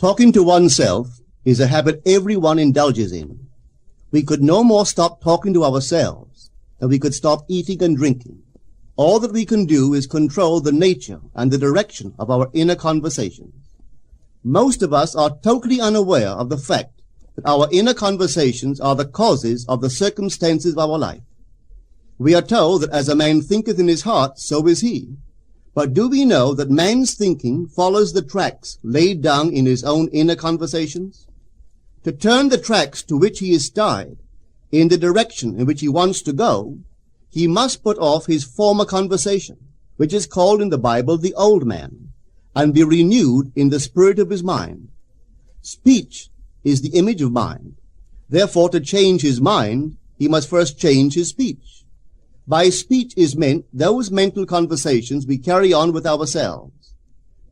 Talking to oneself is a habit everyone indulges in. We could no more stop talking to ourselves than we could stop eating and drinking. All that we can do is control the nature and the direction of our inner conversations. Most of us are totally unaware of the fact that our inner conversations are the causes of the circumstances of our life. We are told that as a man thinketh in his heart, so is he. But do we know that man's thinking follows the tracks laid down in his own inner conversations? To turn the tracks to which he is tied in the direction in which he wants to go, he must put off his former conversation, which is called in the Bible the old man, and be renewed in the spirit of his mind. Speech is the image of mind. Therefore, to change his mind, he must first change his speech. By speech is meant those mental conversations we carry on with ourselves.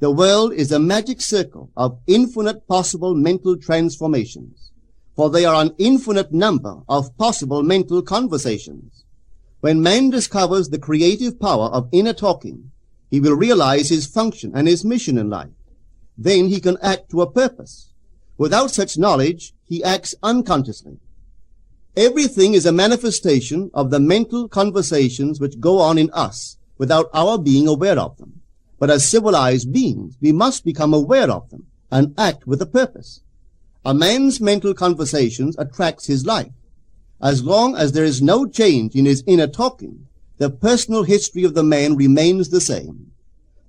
The world is a magic circle of infinite possible mental transformations, for there are an infinite number of possible mental conversations. When man discovers the creative power of inner talking, he will realize his function and his mission in life. Then he can act to a purpose. Without such knowledge, he acts unconsciously. Everything is a manifestation of the mental conversations which go on in us without our being aware of them. But as civilized beings, we must become aware of them and act with a purpose. A man's mental conversations attracts his life. As long as there is no change in his inner talking, the personal history of the man remains the same.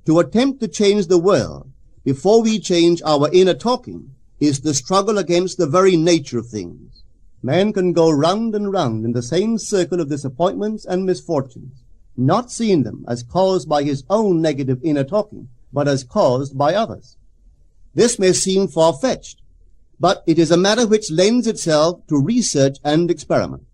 To attempt to change the world before we change our inner talking is the struggle against the very nature of things. Man can go round and round in the same circle of disappointments and misfortunes, not seeing them as caused by his own negative inner talking, but as caused by others. This may seem far-fetched, but it is a matter which lends itself to research and experiment.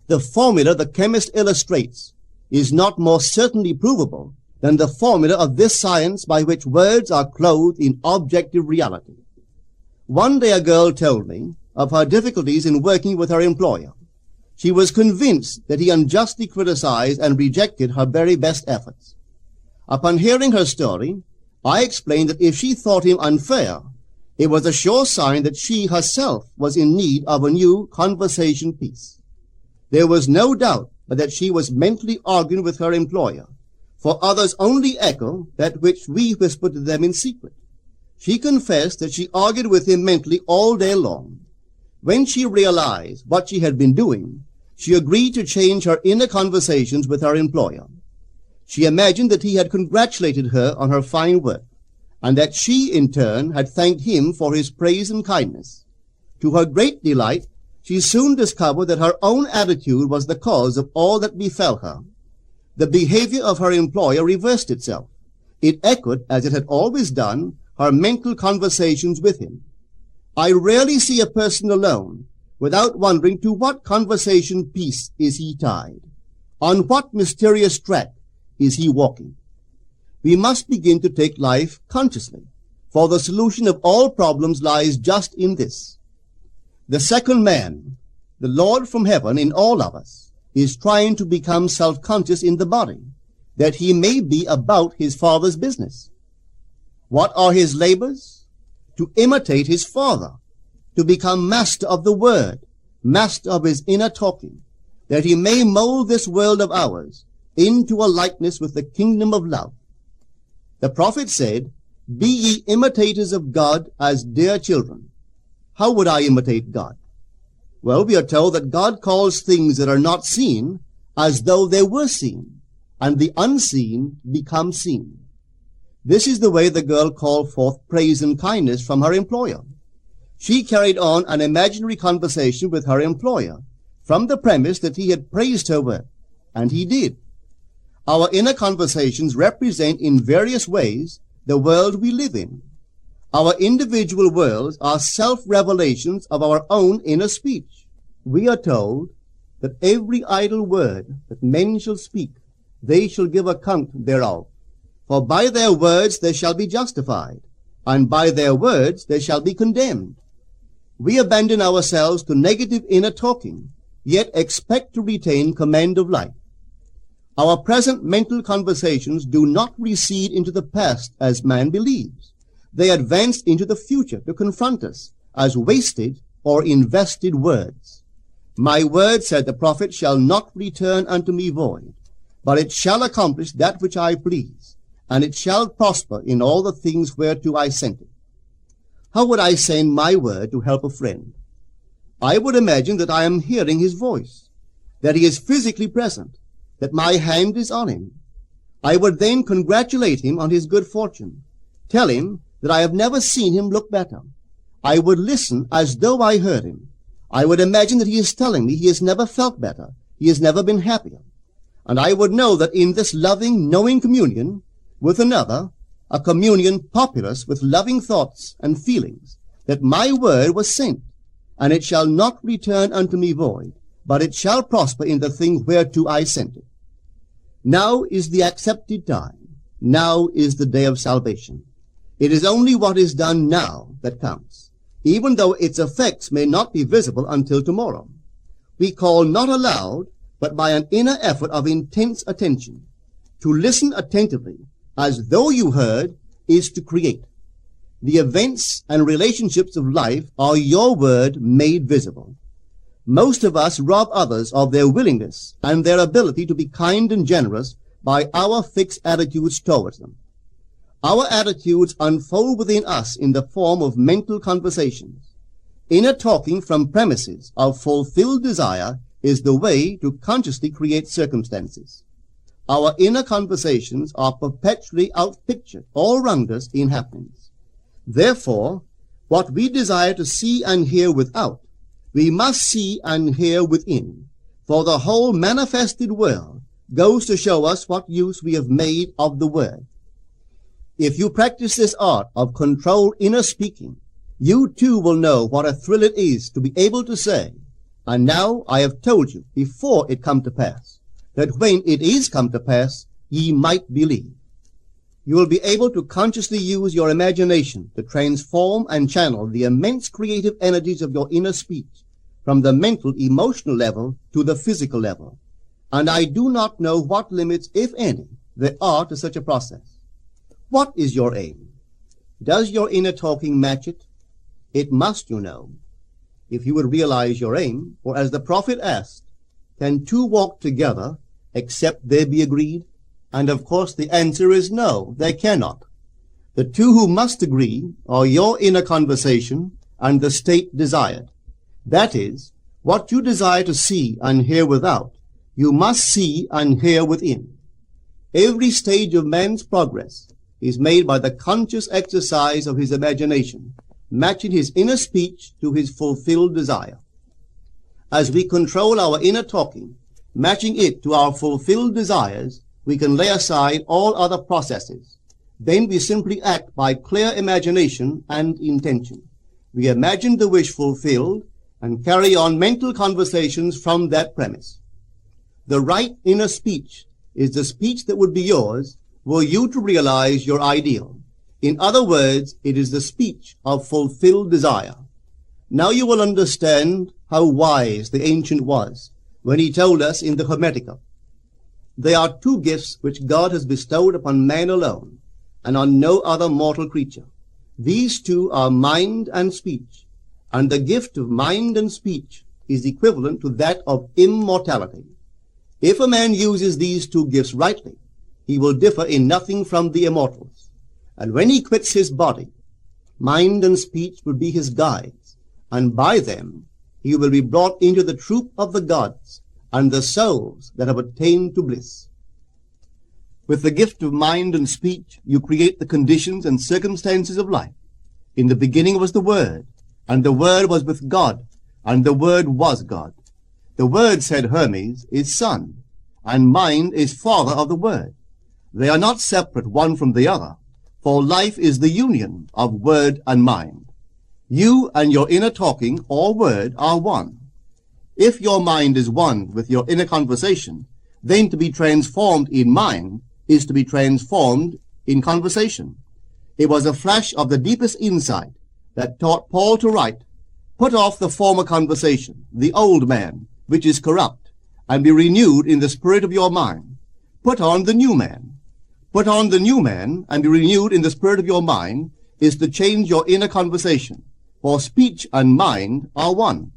The formula the chemist illustrates is not more certainly provable than the formula of this science by which words are clothed in objective reality. One day a girl told me of her difficulties in working with her employer. She was convinced that he unjustly criticized and rejected her very best efforts. Upon hearing her story, I explained that if she thought him unfair, it was a sure sign that she herself was in need of a new conversation piece. There was no doubt but that she was mentally arguing with her employer, for others only echo that which we whisper to them in secret. She confessed that she argued with him mentally all day long. When she realized what she had been doing, she agreed to change her inner conversations with her employer. She imagined that he had congratulated her on her fine work, and that she, in turn, had thanked him for his praise and kindness. To her great delight, she soon discovered that her own attitude was the cause of all that befell her. The behavior of her employer reversed itself. It echoed, as it had always done, her mental conversations with him. I rarely see a person alone without wondering to what conversation piece is he tied. On what mysterious track is he walking? We must begin to take life consciously, for the solution of all problems lies just in this. The second man, the Lord from heaven in all of us, is trying to become self-conscious in the body, that he may be about his Father's business. What are his labors? To imitate his Father, to become master of the Word, master of his inner talking, that he may mold this world of ours into a likeness with the kingdom of love. The prophet said, "Be ye imitators of God as dear children." How would I imitate God? Well, we are told that God calls things that are not seen as though they were seen, and the unseen become seen. This is the way the girl called forth praise and kindness from her employer. She carried on an imaginary conversation with her employer from the premise that he had praised her work, and he did. Our inner conversations represent in various ways the world we live in. Our individual worlds are self-revelations of our own inner speech. We are told that every idle word that men shall speak, they shall give account thereof. For by their words they shall be justified, and by their words they shall be condemned. We abandon ourselves to negative inner talking, yet expect to retain command of life. Our present mental conversations do not recede into the past as man believes, They advance into the future to confront us as wasted or invested words. My word, said the prophet, shall not return unto me void, but it shall accomplish that which I please, and it shall prosper in all the things whereto I sent it. How would I send my word to help a friend? I would imagine that I am hearing his voice, that he is physically present, that my hand is on him. I would then congratulate him on his good fortune, tell him that I have never seen him look better. I would listen as though I heard him. I would imagine that he is telling me he has never felt better, he has never been happier. And I would know that in this loving, knowing communion with another, a communion populous with loving thoughts and feelings, that my word was sent, and it shall not return unto me void, but it shall prosper in the thing whereto I sent it. Now is the accepted time. Now is the day of salvation. It is only what is done now that counts, even though its effects may not be visible until tomorrow. We call not aloud, but by an inner effort of intense attention. To listen attentively, as though you heard, is to create. The events and relationships of life are your word made visible. Most of us rob others of their willingness and their ability to be kind and generous by our fixed attitudes towards them. Our attitudes unfold within us in the form of mental conversations. Inner talking from premises of fulfilled desire is the way to consciously create circumstances. Our inner conversations are perpetually outpictured all round us in happenings. Therefore, what we desire to see and hear without, we must see and hear within, for the whole manifested world goes to show us what use we have made of the word. If you practice this art of controlled inner speaking, you too will know what a thrill it is to be able to say, and now I have told you before it come to pass, that when it is come to pass, ye might believe. You will be able to consciously use your imagination to transform and channel the immense creative energies of your inner speech from the mental, emotional level to the physical level. And I do not know what limits, if any, there are to such a process. What is your aim? Does your inner talking match it? It must, you know. If you would realize your aim, for as the prophet asked, can two walk together except they be agreed? And of course the answer is no, they cannot. The two who must agree are your inner conversation and the state desired. That is, what you desire to see and hear without, you must see and hear within. Every stage of man's progress is made by the conscious exercise of his imagination, matching his inner speech to his fulfilled desire. As we control our inner talking, matching it to our fulfilled desires, we can lay aside all other processes. Then we simply act by clear imagination and intention. We imagine the wish fulfilled and carry on mental conversations from that premise. The right inner speech is the speech that would be yours were you to realize your ideal. In other words, it is the speech of fulfilled desire. Now you will understand how wise the ancient was when he told us in the Hermetica, there are two gifts which God has bestowed upon man alone, and on no other mortal creature. These two are mind and speech, and the gift of mind and speech is equivalent to that of immortality. If a man uses these two gifts rightly, he will differ in nothing from the immortals. And when he quits his body, mind and speech will be his guides, and by them he will be brought into the troop of the gods and the souls that have attained to bliss. With the gift of mind and speech, you create the conditions and circumstances of life. In the beginning was the Word, and the Word was with God, and the Word was God. The Word, said Hermes, is Son, and mind is Father of the Word. They are not separate one from the other, for life is the union of word and mind. You and your inner talking or word are one. If your mind is one with your inner conversation, then to be transformed in mind is to be transformed in conversation. It was a flash of the deepest insight that taught Paul to write, put off the former conversation, the old man, which is corrupt, and be renewed in the spirit of your mind. Put on the new man. Put on the new man, and be renewed in the spirit of your mind, is to change your inner conversation, for speech and mind are one.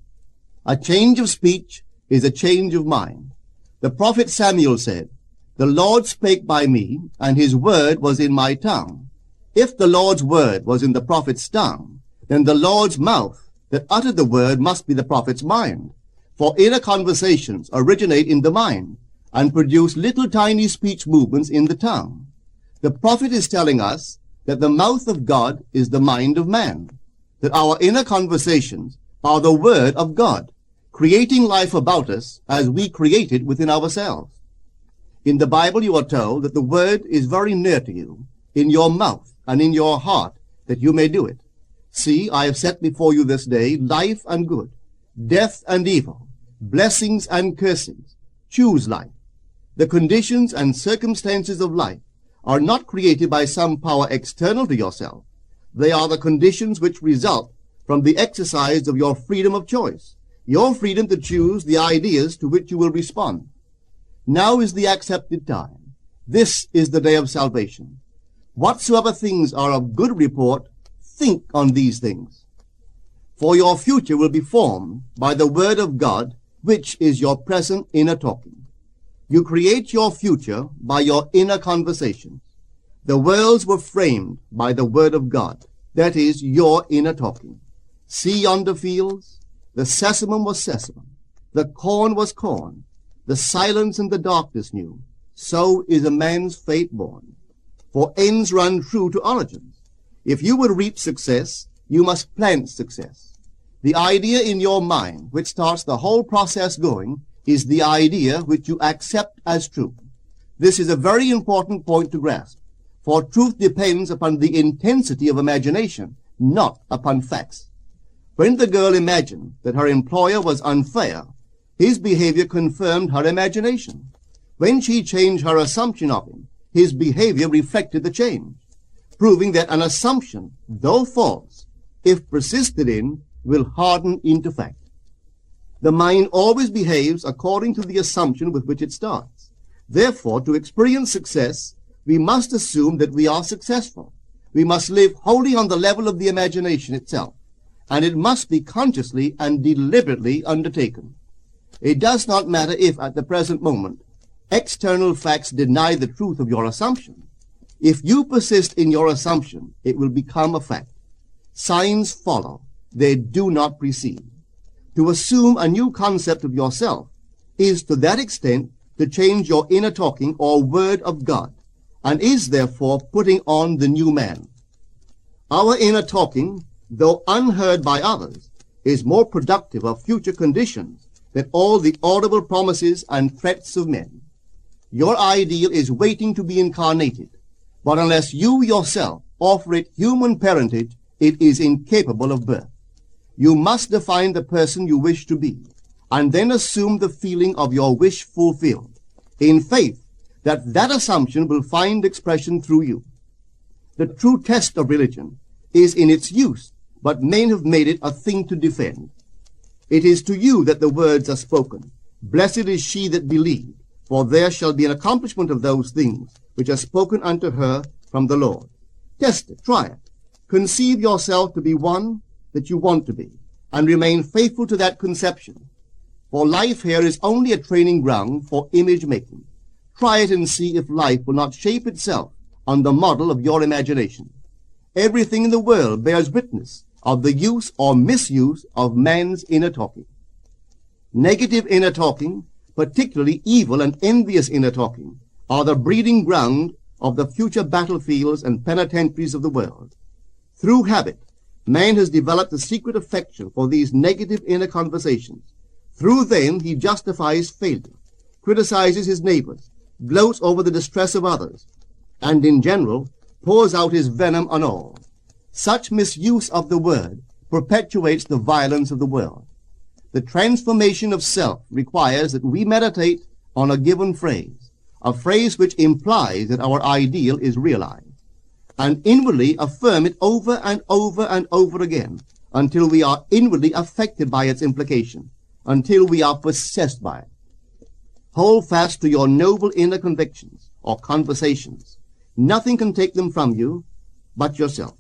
A change of speech is a change of mind. The prophet Samuel said, "The Lord spake by me, and his word was in my tongue." If the Lord's word was in the prophet's tongue, then the Lord's mouth that uttered the word must be the prophet's mind. For inner conversations originate in the mind and produce little tiny speech movements in the tongue. The prophet is telling us that the mouth of God is the mind of man, that our inner conversations are the word of God, creating life about us as we create it within ourselves. In the Bible you are told that the word is very near to you, in your mouth and in your heart, that you may do it. See, I have set before you this day life and good, death and evil, blessings and cursings. Choose life. The conditions and circumstances of life are not created by some power external to yourself. They are the conditions which result from the exercise of your freedom of choice, your freedom to choose the ideas to which you will respond. Now is the accepted time. This is the day of salvation. Whatsoever things are of good report, think on these things. For your future will be formed by the word of God, which is your present inner talking. You create your future by your inner conversations. The worlds were framed by the word of God, that is, your inner talking. See yonder fields? The sesamum was sesamum, the corn was corn, the silence and the darkness knew. So is a man's fate born. For ends run true to origins. If you would reap success, you must plant success. The idea in your mind which starts the whole process going is the idea which you accept as true. This is a very important point to grasp, for truth depends upon the intensity of imagination, not upon facts. When the girl imagined that her employer was unfair, his behavior confirmed her imagination. When she changed her assumption of him, his behavior reflected the change, proving that an assumption, though false, if persisted in, will harden into fact. The mind always behaves according to the assumption with which it starts. Therefore, to experience success, we must assume that we are successful. We must live wholly on the level of the imagination itself, and it must be consciously and deliberately undertaken. It does not matter if, at the present moment, external facts deny the truth of your assumption. If you persist in your assumption, it will become a fact. Signs follow. They do not precede. To assume a new concept of yourself is to that extent to change your inner talking or word of God, and is therefore putting on the new man. Our inner talking, though unheard by others, is more productive of future conditions than all the audible promises and threats of men. Your ideal is waiting to be incarnated, but unless you yourself offer it human parentage, it is incapable of birth. You must define the person you wish to be, and then assume the feeling of your wish fulfilled, in faith that that assumption will find expression through you. The true test of religion is in its use, but men have made it a thing to defend. It is to you that the words are spoken. Blessed is she that believed, for there shall be an accomplishment of those things which are spoken unto her from the Lord. Test it, try it. Conceive yourself to be one that you want to be, and remain faithful to that conception. For life here is only a training ground for image making. Try it and see if life will not shape itself on the model of your imagination. Everything in the world bears witness of the use or misuse of man's inner talking. Negative inner talking, particularly evil and envious inner talking, are the breeding ground of the future battlefields and penitentiaries of the world. Through habit, man has developed a secret affection for these negative inner conversations. Through them he justifies failure, criticizes his neighbors, gloats over the distress of others, and in general pours out his venom on all. Such misuse of the word perpetuates the violence of the world. The transformation of self requires that we meditate on a given phrase, a phrase which implies that our ideal is realized, and inwardly affirm it over and over and over again until we are inwardly affected by its implication, until we are possessed by it. Hold fast to your noble inner convictions or conversations. Nothing can take them from you but yourself.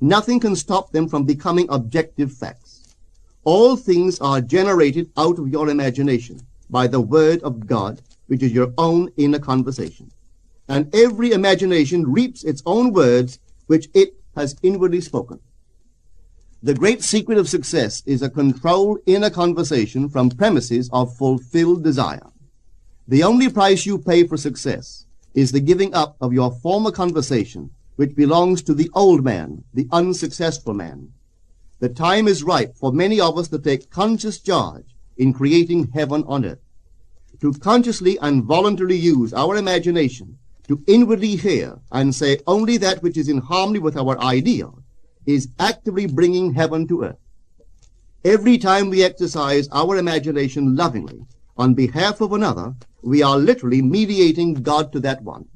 Nothing can stop them from becoming objective facts. All things are generated out of your imagination by the word of God, which is your own inner conversation. And every imagination reaps its own words, which it has inwardly spoken. The great secret of success is a controlled inner conversation from premises of fulfilled desire. The only price you pay for success is the giving up of your former conversation, which belongs to the old man, the unsuccessful man. The time is ripe for many of us to take conscious charge in creating heaven on earth, to consciously and voluntarily use our imagination to inwardly hear and say only that which is in harmony with our ideal is actively bringing heaven to earth. Every time we exercise our imagination lovingly on behalf of another, we are literally mediating God to that one.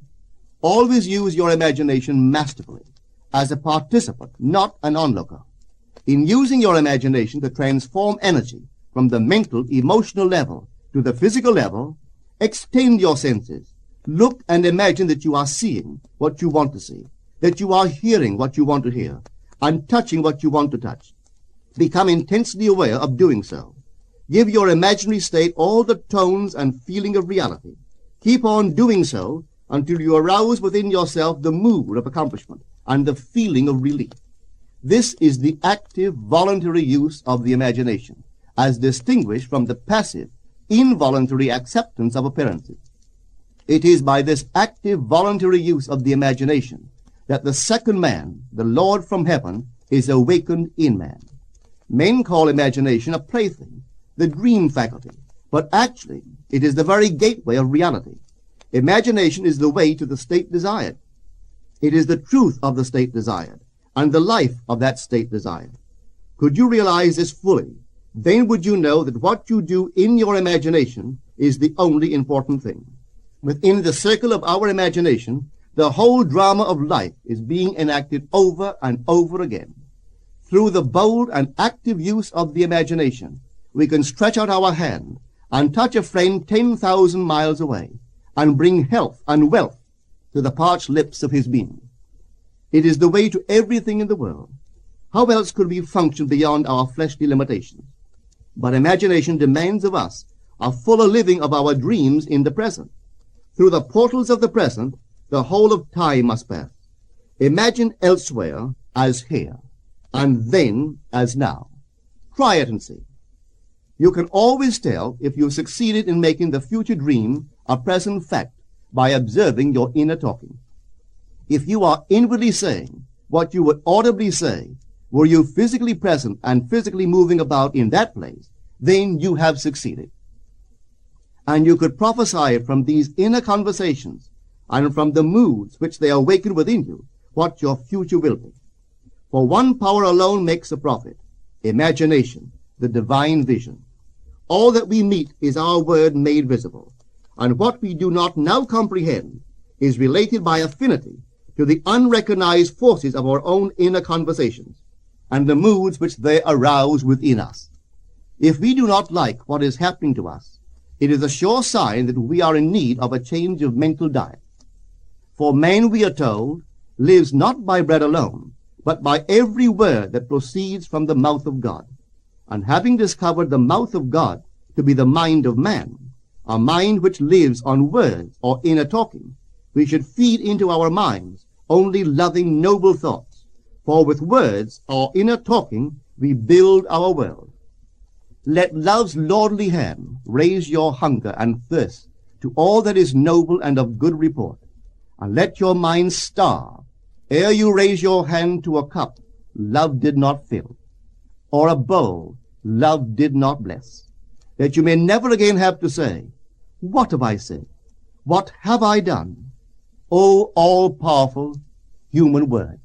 Always use your imagination masterfully, as a participant, not an onlooker. In using your imagination to transform energy from the mental, emotional level to the physical level, extend your senses. Look and imagine that you are seeing what you want to see, that you are hearing what you want to hear, and touching what you want to touch. Become intensely aware of doing so. Give your imaginary state all the tones and feeling of reality. Keep on doing so until you arouse within yourself the mood of accomplishment and the feeling of relief. This is the active, voluntary use of the imagination, as distinguished from the passive, involuntary acceptance of appearances. It is by this active, voluntary use of the imagination that the second man, the Lord from heaven, is awakened in man. Men call imagination a plaything, the dream faculty, but actually it is the very gateway of reality. Imagination is the way to the state desired. It is the truth of the state desired, and the life of that state desired. Could you realize this fully, then would you know that what you do in your imagination is the only important thing. Within the circle of our imagination, the whole drama of life is being enacted over and over again. Through the bold and active use of the imagination, we can stretch out our hand and touch a friend 10,000 miles away and bring health and wealth to the parched lips of his being. It is the way to everything in the world. How else could we function beyond our fleshly limitations? But imagination demands of us a fuller living of our dreams in the present. Through the portals of the present, the whole of time must pass. Imagine elsewhere as here, and then as now. Try it and see. You can always tell if you succeeded in making the future dream a present fact by observing your inner talking. If you are inwardly saying what you would audibly say, were you physically present and physically moving about in that place, then you have succeeded. And you could prophesy from these inner conversations and from the moods which they awaken within you what your future will be. For one power alone makes a prophet, imagination, the divine vision. All that we meet is our word made visible, and what we do not now comprehend is related by affinity to the unrecognized forces of our own inner conversations and the moods which they arouse within us. If we do not like what is happening to us, it is a sure sign that we are in need of a change of mental diet. For man, we are told, lives not by bread alone, but by every word that proceeds from the mouth of God. And having discovered the mouth of God to be the mind of man, a mind which lives on words or inner talking, we should feed into our minds only loving, noble thoughts. For with words or inner talking, we build our world. Let love's lordly hand raise your hunger and thirst to all that is noble and of good report, and let your mind starve ere you raise your hand to a cup love did not fill, or a bowl love did not bless, that you may never again have to say, "What have I said? What have I done?" O all-powerful human word.